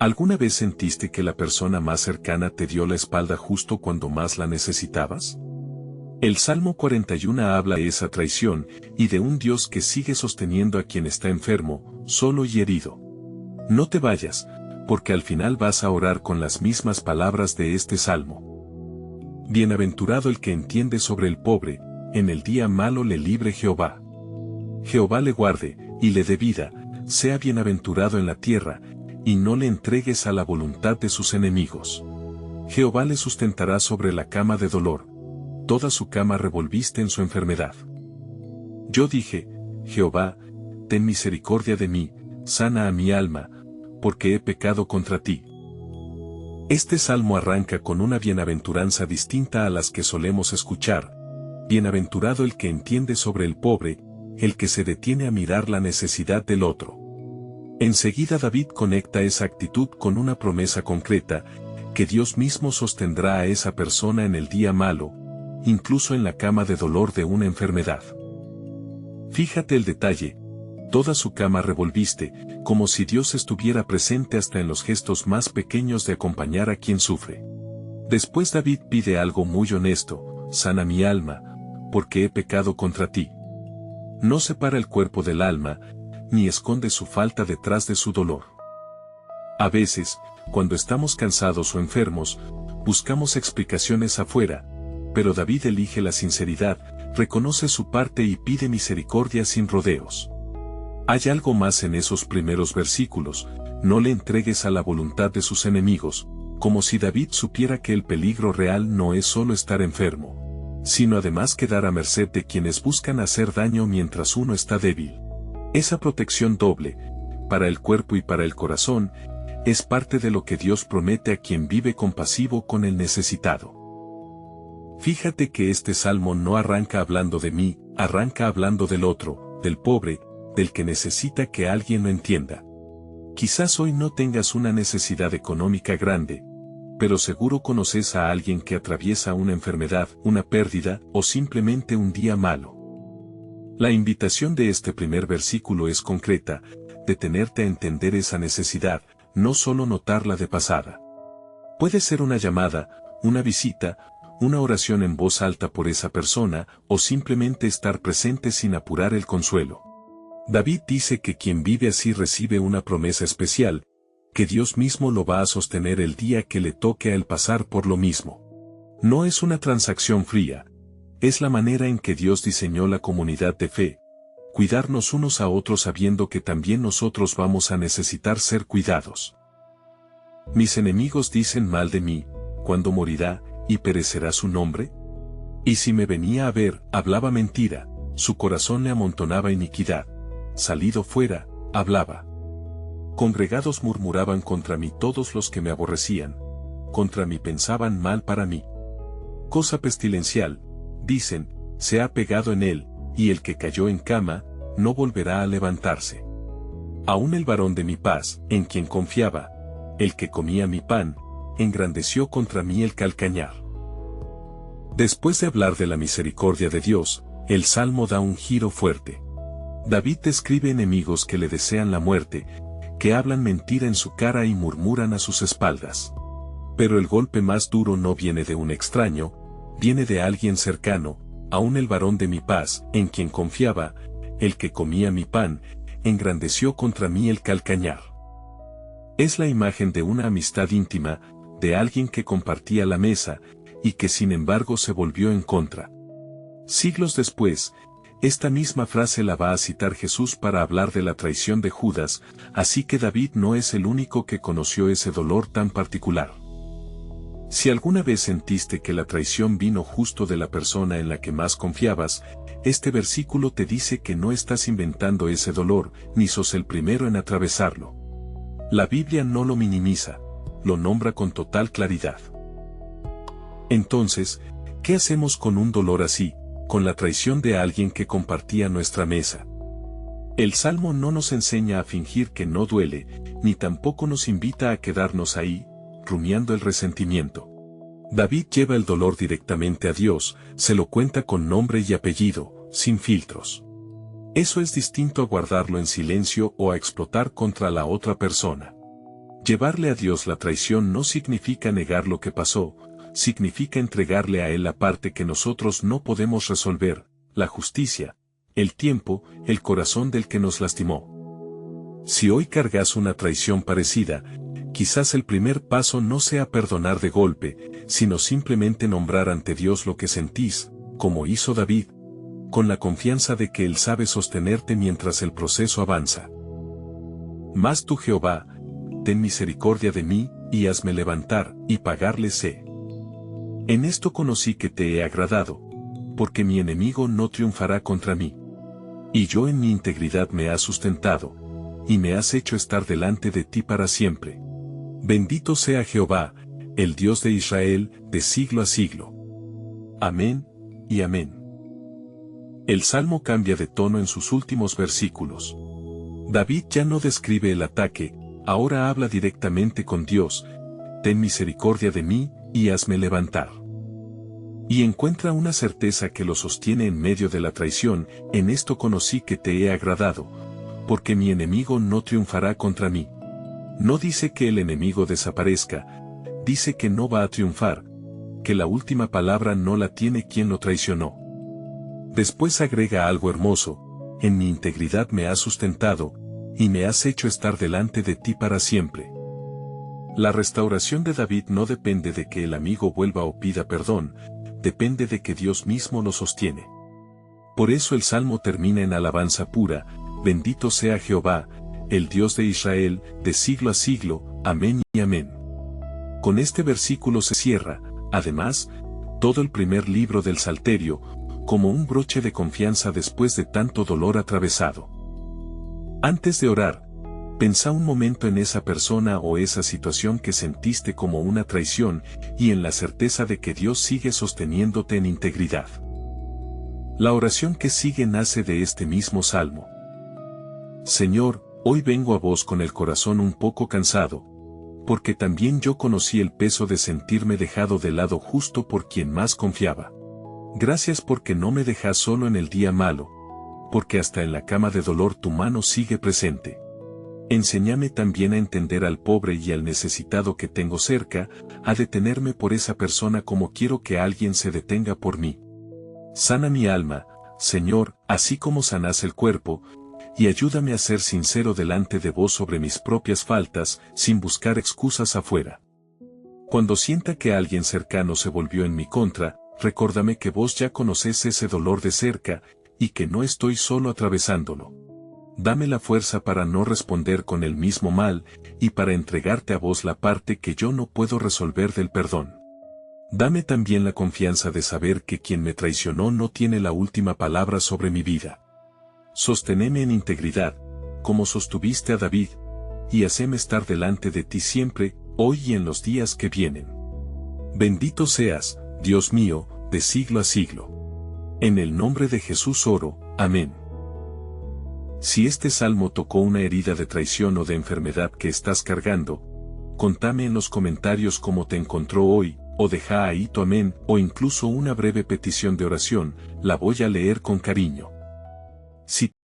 ¿Alguna vez sentiste que la persona más cercana te dio la espalda justo cuando más la necesitabas? El Salmo 41 habla de esa traición y de un Dios que sigue sosteniendo a quien está enfermo, solo y herido. No te vayas, porque al final vas a orar con las mismas palabras de este Salmo. Bienaventurado el que entiende sobre el pobre, en el día malo le libre Jehová. Jehová le guarde, y le dé vida, sea bienaventurado en la tierra, y no le entregues a la voluntad de sus enemigos. Jehová le sustentará sobre la cama de dolor, toda su cama revolviste en su enfermedad. Yo dije, Jehová, ten misericordia de mí, sana a mi alma, porque he pecado contra ti. Este salmo arranca con una bienaventuranza distinta a las que solemos escuchar. Bienaventurado el que entiende sobre el pobre, el que se detiene a mirar la necesidad del otro. Enseguida David conecta esa actitud con una promesa concreta, que Dios mismo sostendrá a esa persona en el día malo, incluso en la cama de dolor de una enfermedad. Fíjate el detalle, toda su cama revolviste, como si Dios estuviera presente hasta en los gestos más pequeños de acompañar a quien sufre. Después David pide algo muy honesto, sana mi alma, porque he pecado contra ti. No separa el cuerpo del alma, ni esconde su falta detrás de su dolor. A veces, cuando estamos cansados o enfermos, buscamos explicaciones afuera, pero David elige la sinceridad, reconoce su parte y pide misericordia sin rodeos. Hay algo más en esos primeros versículos, no le entregues a la voluntad de sus enemigos, como si David supiera que el peligro real no es solo estar enfermo, sino además quedar a merced de quienes buscan hacer daño mientras uno está débil. Esa protección doble, para el cuerpo y para el corazón, es parte de lo que Dios promete a quien vive compasivo con el necesitado. Fíjate que este salmo no arranca hablando de mí, arranca hablando del otro, del pobre, del que necesita que alguien lo entienda. Quizás hoy no tengas una necesidad económica grande, pero seguro conoces a alguien que atraviesa una enfermedad, una pérdida, o simplemente un día malo. La invitación de este primer versículo es concreta, detenerte a entender esa necesidad, no solo notarla de pasada. Puede ser una llamada, una visita, una oración en voz alta por esa persona, o simplemente estar presente sin apurar el consuelo. David dice que quien vive así recibe una promesa especial, que Dios mismo lo va a sostener el día que le toque a él pasar por lo mismo. No es una transacción fría, es la manera en que Dios diseñó la comunidad de fe, cuidarnos unos a otros sabiendo que también nosotros vamos a necesitar ser cuidados. Mis enemigos dicen mal de mí, ¿cuándo morirá, y perecerá su nombre? Y si me venía a ver, hablaba mentira, su corazón le amontonaba iniquidad. Salido fuera, hablaba. Congregados murmuraban contra mí todos los que me aborrecían, contra mí pensaban mal para mí. Cosa pestilencial, dicen, se ha pegado en él, y el que cayó en cama, no volverá a levantarse. Aún el varón de mi paz, en quien confiaba, el que comía mi pan, engrandeció contra mí el calcañar. Después de hablar de la misericordia de Dios, el salmo da un giro fuerte. David describe enemigos que le desean la muerte, que hablan mentira en su cara y murmuran a sus espaldas. Pero el golpe más duro no viene de un extraño, viene de alguien cercano, aún el varón de mi paz, en quien confiaba, el que comía mi pan, engrandeció contra mí el calcañar. Es la imagen de una amistad íntima, de alguien que compartía la mesa, y que sin embargo se volvió en contra. Siglos después, esta misma frase la va a citar Jesús para hablar de la traición de Judas, así que David no es el único que conoció ese dolor tan particular. Si alguna vez sentiste que la traición vino justo de la persona en la que más confiabas, este versículo te dice que no estás inventando ese dolor, ni sos el primero en atravesarlo. La Biblia no lo minimiza, lo nombra con total claridad. Entonces, ¿qué hacemos con un dolor así, con la traición de alguien que compartía nuestra mesa? El Salmo no nos enseña a fingir que no duele, ni tampoco nos invita a quedarnos ahí, rumiando el resentimiento. David lleva el dolor directamente a Dios, se lo cuenta con nombre y apellido, sin filtros. Eso es distinto a guardarlo en silencio o a explotar contra la otra persona. Llevarle a Dios la traición no significa negar lo que pasó, significa entregarle a Él la parte que nosotros no podemos resolver, la justicia, el tiempo, el corazón del que nos lastimó. Si hoy cargas una traición parecida, quizás el primer paso no sea perdonar de golpe, sino simplemente nombrar ante Dios lo que sentís, como hizo David, con la confianza de que Él sabe sostenerte mientras el proceso avanza. Mas tú, Jehová, ten misericordia de mí, y hazme levantar, y pagarle sé. En esto conocí que te he agradado, porque mi enemigo no triunfará contra mí. Y yo en mi integridad me has sustentado, y me has hecho estar delante de ti para siempre. Bendito sea Jehová, el Dios de Israel, de siglo a siglo. Amén, y amén. El Salmo cambia de tono en sus últimos versículos. David ya no describe el ataque, ahora habla directamente con Dios: ten misericordia de mí, y hazme levantar. Y encuentra una certeza que lo sostiene en medio de la traición: en esto conocí que te he agradado, porque mi enemigo no triunfará contra mí. No dice que el enemigo desaparezca, dice que no va a triunfar, que la última palabra no la tiene quien lo traicionó. Después agrega algo hermoso: en mi integridad me has sustentado, y me has hecho estar delante de ti para siempre. La restauración de David no depende de que el amigo vuelva o pida perdón, depende de que Dios mismo lo sostiene. Por eso el Salmo termina en alabanza pura: bendito sea Jehová, el Dios de Israel, de siglo a siglo, amén y amén. Con este versículo se cierra, además, todo el primer libro del Salterio, como un broche de confianza después de tanto dolor atravesado. Antes de orar, pensá un momento en esa persona o esa situación que sentiste como una traición, y en la certeza de que Dios sigue sosteniéndote en integridad. La oración que sigue nace de este mismo salmo. Señor, hoy vengo a vos con el corazón un poco cansado, porque también yo conocí el peso de sentirme dejado de lado justo por quien más confiaba. Gracias porque no me dejas solo en el día malo, porque hasta en la cama de dolor tu mano sigue presente. Enséñame también a entender al pobre y al necesitado que tengo cerca, a detenerme por esa persona como quiero que alguien se detenga por mí. Sana mi alma, Señor, así como sanás el cuerpo, y ayúdame a ser sincero delante de vos sobre mis propias faltas, sin buscar excusas afuera. Cuando sienta que alguien cercano se volvió en mi contra, recuérdame que vos ya conocés ese dolor de cerca, y que no estoy solo atravesándolo. Dame la fuerza para no responder con el mismo mal, y para entregarte a vos la parte que yo no puedo resolver del perdón. Dame también la confianza de saber que quien me traicionó no tiene la última palabra sobre mi vida. Sosténeme en integridad, como sostuviste a David, y haceme estar delante de ti siempre, hoy y en los días que vienen. Bendito seas, Dios mío, de siglo a siglo. En el nombre de Jesús oro, amén. Si este salmo tocó una herida de traición o de enfermedad que estás cargando, contame en los comentarios cómo te encontró hoy, o deja ahí tu amén, o incluso una breve petición de oración, la voy a leer con cariño. Si